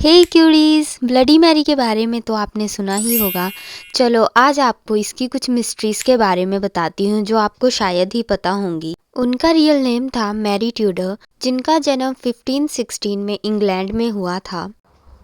हे curies, bloody Mary के बारे में तो आपने सुना ही होगा। चलो आज आपको इसकी कुछ मिस्ट्रीज के बारे में बताती हूँ जो आपको शायद ही पता होंगी। उनका रियल नेम था मैरी ट्यूडर, जिनका जन्म 1516 में इंग्लैंड में हुआ था।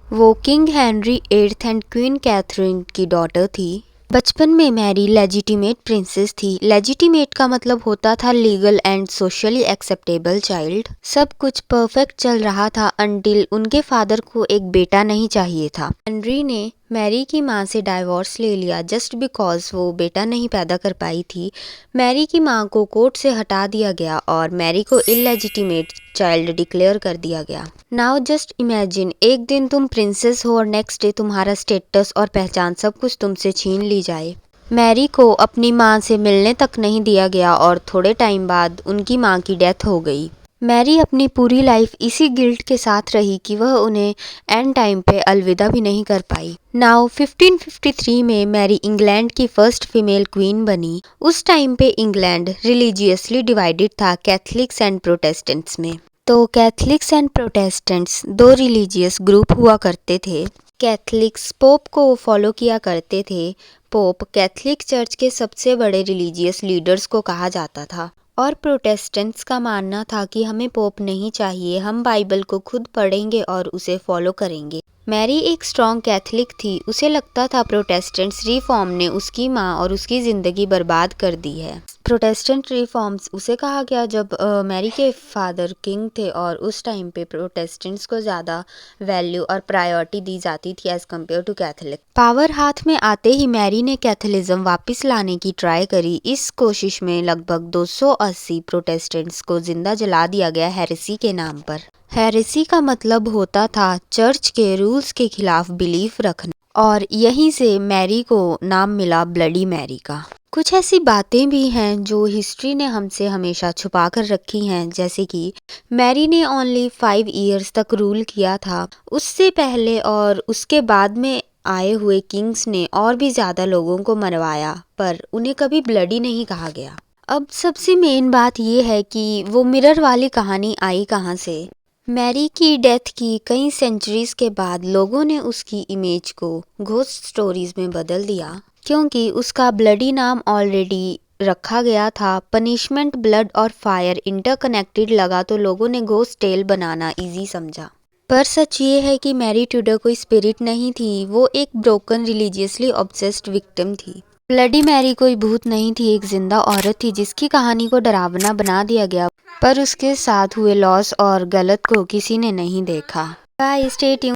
वो King Henry eighth and Queen Catherine की डॉटर थी। बचपन में मैरी लेजिटिमेट प्रिंसेस थी। लेजिटिमेट का मतलब होता था legal and socially acceptable child. सब कुछ परफेक्ट चल रहा था अनटिल उनके फादर को एक बेटा नहीं चाहिए था। हेनरी ने मैरी की माँ से डाइवोर्स ले लिया जस्ट बिकॉज वो बेटा नहीं पैदा कर पाई थी। मैरी की माँ को कोर्ट से हटा दिया गया और मैरी को इलेजिटिमेट चाइल्ड डिक्लेयर कर दिया गया। नाउ जस्ट इमेजिन, एक दिन तुम प्रिंसेस हो और नेक्स्ट डे तुम्हारा स्टेटस और पहचान सब कुछ तुमसे छीन ली जाए। मैरी को अपनी माँ से मिलने तक नहीं दिया गया और थोड़े टाइम बाद उनकी माँ की डेथ हो गई। मैरी अपनी पूरी लाइफ इसी गिल्ट के साथ रही कि वह उन्हें एंड टाइम पे अलविदा भी नहीं कर पाई। नाउ 1553 में मैरी इंग्लैंड की फर्स्ट फीमेल क्वीन बनी। उस टाइम पे इंग्लैंड रिलीजियसली डिवाइडेड था कैथलिक्स एंड प्रोटेस्टेंट्स में। तो कैथलिक्स एंड प्रोटेस्टेंट्स दो रिलीजियस ग्रुप हुआ करते थे। कैथलिक्स पोप को फॉलो किया करते थे। पोप कैथलिक चर्च के सबसे बड़े रिलीजियस लीडर्स को कहा जाता था। और प्रोटेस्टेंट्स का मानना था कि हमें पोप नहीं चाहिए, हम बाइबल को खुद पढ़ेंगे और उसे फॉलो करेंगे। मैरी एक स्ट्रॉन्ग कैथलिक थी। उसे लगता था प्रोटेस्टेंट्स रिफॉर्म ने उसकी माँ और उसकी ज़िंदगी बर्बाद कर दी है। प्रोटेस्टेंट रिफॉर्म्स उसे कहा गया जब मैरी के फादर किंग थे और उस टाइम पे प्रोटेस्टेंट्स को ज़्यादा वैल्यू और प्रायोरिटी दी जाती थी as compare to Catholic. Power हाथ में आते ही मैरी ने कैथलिज्म वापस लाने की ट्राई करी। इस कोशिश में लगभग 280 प्रोटेस्टेंट्स को जिंदा जला दिया गया हेरेसी के नाम पर। हेरेसी का मतलब होता था चर्च के रूल्स के खिलाफ बिलीफ रखना, और यहीं से मैरी को नाम मिला ब्लडी मैरी का। कुछ ऐसी बातें भी हैं जो हिस्ट्री ने हमसे हमेशा छुपा कर रखी हैं, जैसे कि मैरी ने ओनली 5 इयर्स तक रूल किया था। उससे पहले और उसके बाद में आए हुए किंग्स ने और भी ज़्यादा लोगों को मरवाया, पर उन्हें कभी ब्लडी नहीं कहा गया। अब सबसे मेन बात यह है कि वो मिरर वाली कहानी आई कहाँ से। मैरी की डेथ की कई सेंचुरीज के बाद लोगों ने उसकी इमेज को घोस्ट स्टोरीज में बदल दिया, क्योंकि उसका ब्लडी नाम ऑलरेडी रखा गया था। पनिशमेंट, ब्लड और फायर इंटरकनेक्टेड लगा तो लोगों ने घोस्ट टेल बनाना इजी समझा। पर सच ये है कि मैरी ट्यूडर कोई स्पिरिट नहीं थी, वो एक ब्रोकन रिलीजियसली ऑब्सेस्ड विक्टिम थी। ब्लडी मैरी कोई भूत नहीं थी, एक जिंदा औरत थी जिसकी कहानी को डरावना बना दिया गया, पर उसके साथ हुए लॉस और गलत को किसी ने नहीं देखा। Bye, stay tuned.